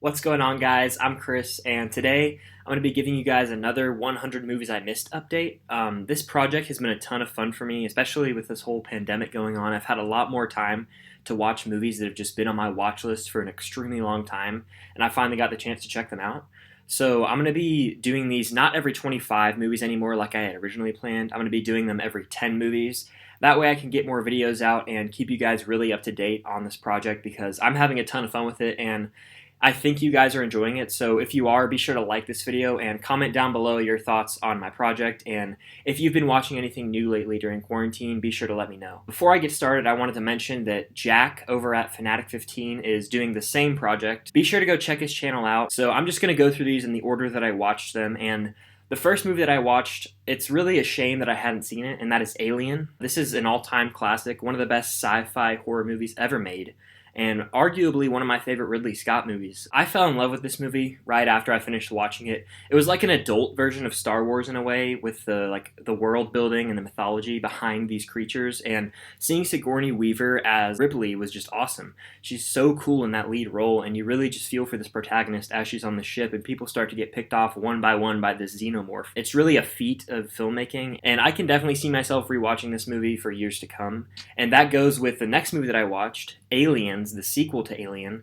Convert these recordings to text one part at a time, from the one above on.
What's going on, guys? I'm Chris, and today I'm going to be giving you guys another 100 Movies I Missed update. This project has been a ton of fun for me, especially with this whole pandemic going on. I've had a lot more time to watch movies that have just been on my watch list for an extremely long time, and I finally got the chance to check them out. So I'm going to be doing these not every 25 movies anymore like I had originally planned. I'm going to be doing them every 10 movies. That way I can get more videos out and keep you guys really up to date on this project because I'm having a ton of fun with it, and I think you guys are enjoying it. So if you are, be sure to like this video and comment down below your thoughts on my project. And if you've been watching anything new lately during quarantine, be sure to let me know. Before I get started, I wanted to mention that Jack over at Fanatic15 is doing the same project. Be sure to go check his channel out. So I'm just going to go through these in the order that I watched them. And the first movie that I watched, it's really a shame that I hadn't seen it, and that is Alien. This is an all-time classic, one of the best sci-fi horror movies ever made, and arguably one of my favorite Ridley Scott movies. I fell in love with this movie right after I finished watching it. It was like an adult version of Star Wars in a way, with the world building and the mythology behind these creatures, and seeing Sigourney Weaver as Ripley was just awesome. She's so cool in that lead role, and you really just feel for this protagonist as she's on the ship, and people start to get picked off one by one by this xenomorph. It's really a feat of filmmaking, and I can definitely see myself rewatching this movie for years to come. And that goes with the next movie that I watched, Aliens, the sequel to Alien.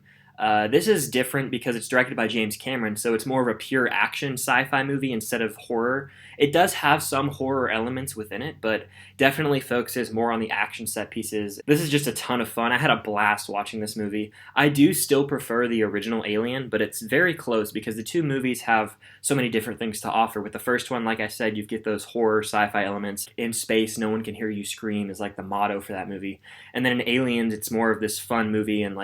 This is different because it's directed by James Cameron, so it's more of a pure action sci-fi movie instead of horror. It does have some horror elements within it, but definitely focuses more on the action set pieces. This is just a ton of fun. I had a blast watching this movie. I do still prefer the original Alien, but it's very close because the two movies have so many different things to offer. With the first one, like I said, you get those horror sci-fi elements. In space, no one can hear you scream is like the motto for that movie. And then in Aliens, it's more of this fun movie, and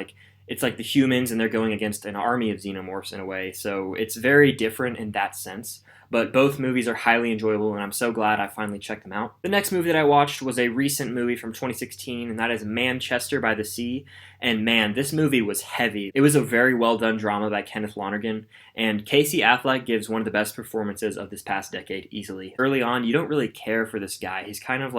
it's like the humans and they're going against an army of xenomorphs in a way. So it's very different in that sense. But both movies are highly enjoyable, and I'm so glad I finally checked them out. The next movie that I watched was a recent movie from 2016, and that is Manchester by the Sea. And man, this movie was heavy. It was a very well done drama by Kenneth Lonergan, and Casey Affleck gives one of the best performances of this past decade easily. Early on, you don't really care for this guy. He's kind of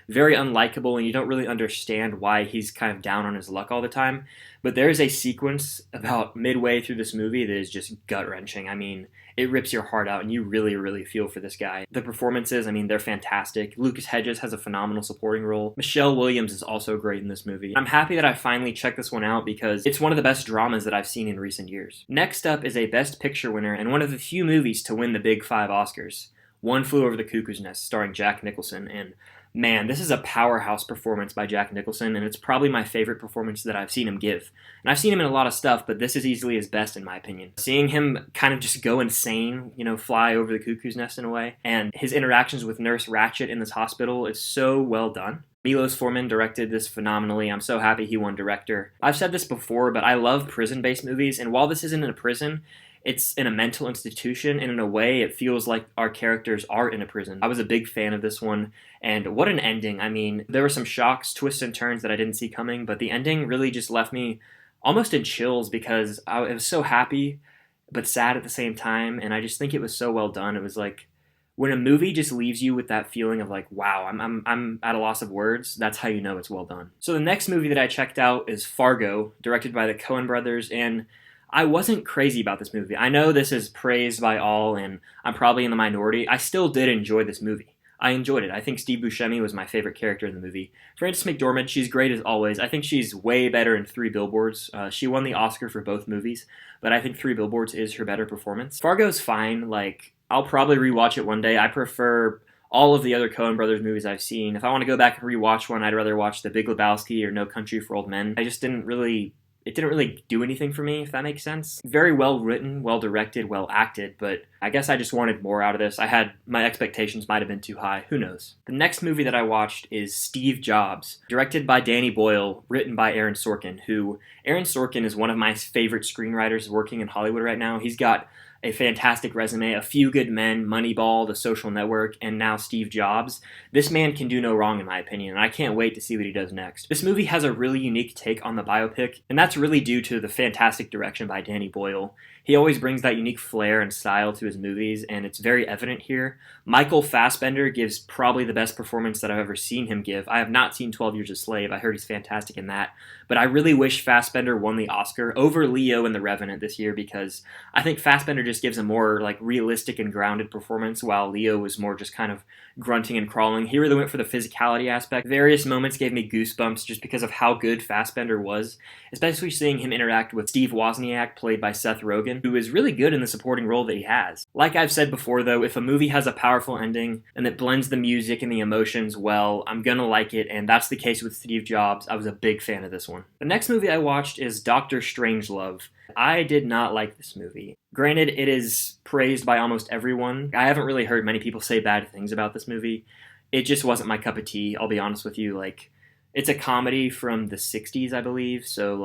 very unlikable, and you don't really understand why he's kind of down on his luck all the time. But there's a sequence about midway through this movie that is just gut-wrenching. I mean, it rips your heart out, and you really, really feel for this guy. The performances, I mean, they're fantastic. Lucas Hedges has a phenomenal supporting role. Michelle Williams is also great in this movie. I'm happy that I finally checked this one out because it's one of the best dramas that I've seen in recent years. Next up is a Best Picture winner and one of the few movies to win the Big Five Oscars. One Flew Over the Cuckoo's Nest, starring Jack Nicholson, and man, this is a powerhouse performance by Jack Nicholson, and it's probably my favorite performance that I've seen him give. And I've seen him in a lot of stuff, but this is easily his best in my opinion. Seeing him kind of just go insane, fly over the cuckoo's nest in a way, and his interactions with Nurse Ratched in this hospital is so well done. Milos Forman directed this phenomenally. I'm so happy he won director. I've said this before, but I love prison-based movies, and while this isn't in a prison, it's in a mental institution, and in a way, it feels like our characters are in a prison. I was a big fan of this one, and what an ending. I mean, there were some shocks, twists, and turns that I didn't see coming, but the ending really just left me almost in chills because I was so happy, but sad at the same time, and I just think it was so well done. It was like, when a movie just leaves you with that feeling of wow, I'm at a loss of words, that's how you know it's well done. So the next movie that I checked out is Fargo, directed by the Coen brothers, and I wasn't crazy about this movie. I know this is praised by all, and I'm probably in the minority. I still did enjoy this movie. I enjoyed it. I think Steve Buscemi was my favorite character in the movie. Frances McDormand, she's great as always. I think she's way better in Three Billboards. She won the Oscar for both movies, but I think Three Billboards is her better performance. Fargo's fine. I'll probably rewatch it one day. I prefer all of the other Coen brothers movies I've seen. If I want to go back and rewatch one, I'd rather watch The Big Lebowski or No Country for Old Men. It didn't really do anything for me, if that makes sense. Very well written, well directed, well acted, but I guess I just wanted more out of this. My expectations might have been too high, who knows. The next movie that I watched is Steve Jobs, directed by Danny Boyle, written by Aaron Sorkin, Aaron Sorkin is one of my favorite screenwriters working in Hollywood right now. He's got a fantastic resume, A Few Good Men, Moneyball, The Social Network, and now Steve Jobs. This man can do no wrong in my opinion, and I can't wait to see what he does next. This movie has a really unique take on the biopic, and that's really due to the fantastic direction by Danny Boyle. He always brings that unique flair and style to his movies, and it's very evident here. Michael Fassbender gives probably the best performance that I've ever seen him give. I have not seen 12 Years a Slave. I heard he's fantastic in that. But I really wish Fassbender won the Oscar over Leo in The Revenant this year, because I think Fassbender just gives a more realistic and grounded performance, while Leo was more just kind of grunting and crawling. He really went for the physicality aspect. Various moments gave me goosebumps just because of how good Fassbender was, especially seeing him interact with Steve Wozniak, played by Seth Rogen, who is really good in the supporting role that he has. Like I've said before though, if a movie has a powerful ending and that blends the music and the emotions well, I'm gonna like it, and that's the case with Steve Jobs. I was a big fan of this one. The next movie I watched is Doctor Strangelove. I did not like this movie. Granted, it is praised by almost everyone. I haven't really heard many people say bad things about this movie. It just wasn't my cup of tea, I'll be honest with you. It's a comedy from the 60s, I believe, so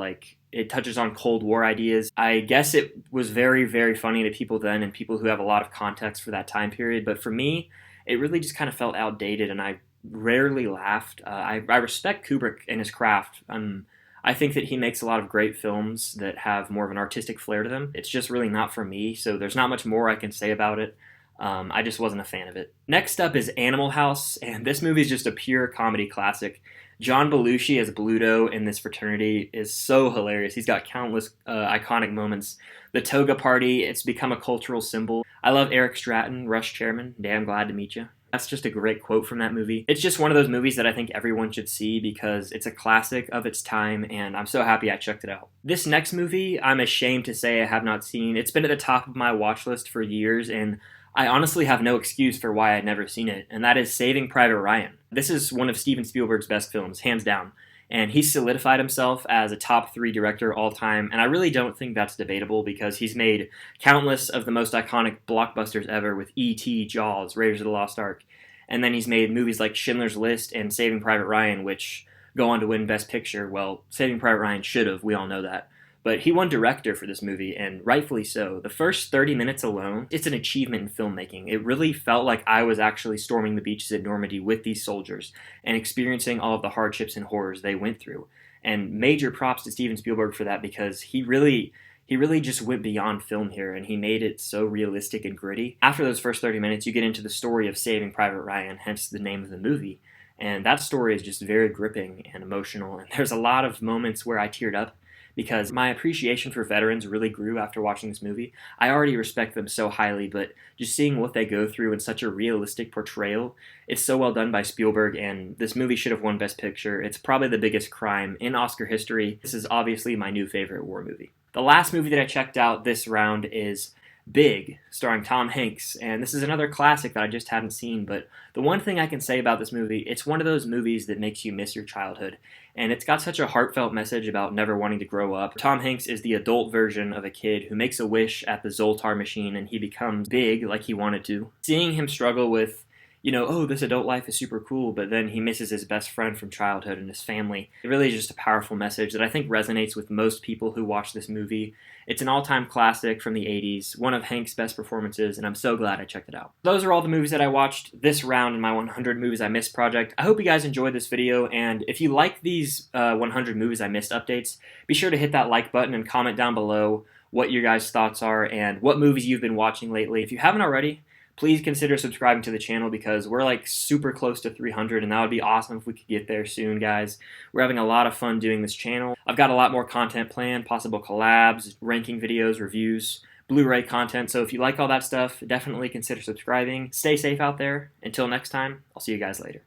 it touches on Cold War ideas. I guess it was very, very funny to people then and people who have a lot of context for that time period, but for me, it really just kind of felt outdated, and I rarely laughed. I respect Kubrick and his craft. I think that he makes a lot of great films that have more of an artistic flair to them. It's just really not for me, so there's not much more I can say about it. I just wasn't a fan of it. Next up is Animal House, and this movie is just a pure comedy classic. John Belushi as Bluto in this fraternity is so hilarious. He's got countless iconic moments. The toga party, it's become a cultural symbol. I love Eric Stratton, Rush chairman. Damn glad to meet you. That's just a great quote from that movie. It's just one of those movies that I think everyone should see because it's a classic of its time, and I'm so happy I checked it out. This next movie, I'm ashamed to say I have not seen. It's been at the top of my watch list for years, and I honestly have no excuse for why I'd never seen it, and that is Saving Private Ryan. This is one of Steven Spielberg's best films, hands down, and he's solidified himself as a top 3 director all time, and I really don't think that's debatable because he's made countless of the most iconic blockbusters ever with E.T., Jaws, Raiders of the Lost Ark, and then he's made movies like Schindler's List and Saving Private Ryan, which go on to win Best Picture. Well, Saving Private Ryan should have, we all know that. But he won director for this movie, and rightfully so. The first 30 minutes alone, it's an achievement in filmmaking. It really felt like I was actually storming the beaches at Normandy with these soldiers and experiencing all of the hardships and horrors they went through. And major props to Steven Spielberg for that, because he really just went beyond film here, and he made it so realistic and gritty. After those first 30 minutes, you get into the story of Saving Private Ryan, hence the name of the movie. And that story is just very gripping and emotional, and there's a lot of moments where I teared up, because my appreciation for veterans really grew after watching this movie. I already respect them so highly, but just seeing what they go through in such a realistic portrayal, it's so well done by Spielberg, and this movie should have won Best Picture. It's probably the biggest crime in Oscar history. This is obviously my new favorite war movie. The last movie that I checked out this round is Big, starring Tom Hanks, and this is another classic that I just hadn't seen, but the one thing I can say about this movie, it's one of those movies that makes you miss your childhood, and it's got such a heartfelt message about never wanting to grow up. Tom Hanks is the adult version of a kid who makes a wish at the Zoltar machine and he becomes big like he wanted to. Seeing him struggle with, oh, this adult life is super cool, but then he misses his best friend from childhood and his family. It really is just a powerful message that I think resonates with most people who watch this movie. It's an all-time classic from the 80s, one of Hank's best performances, and I'm so glad I checked it out. Those are all the movies that I watched this round in my 100 Movies I Missed project. I hope you guys enjoyed this video, and if you like these 100 Movies I Missed updates, be sure to hit that like button and comment down below what your guys' thoughts are and what movies you've been watching lately. If you haven't already, please consider subscribing to the channel because we're super close to 300, and that would be awesome if we could get there soon, guys. We're having a lot of fun doing this channel. I've got a lot more content planned, possible collabs, ranking videos, reviews, Blu-ray content, so if you like all that stuff, definitely consider subscribing. Stay safe out there. Until next time, I'll see you guys later.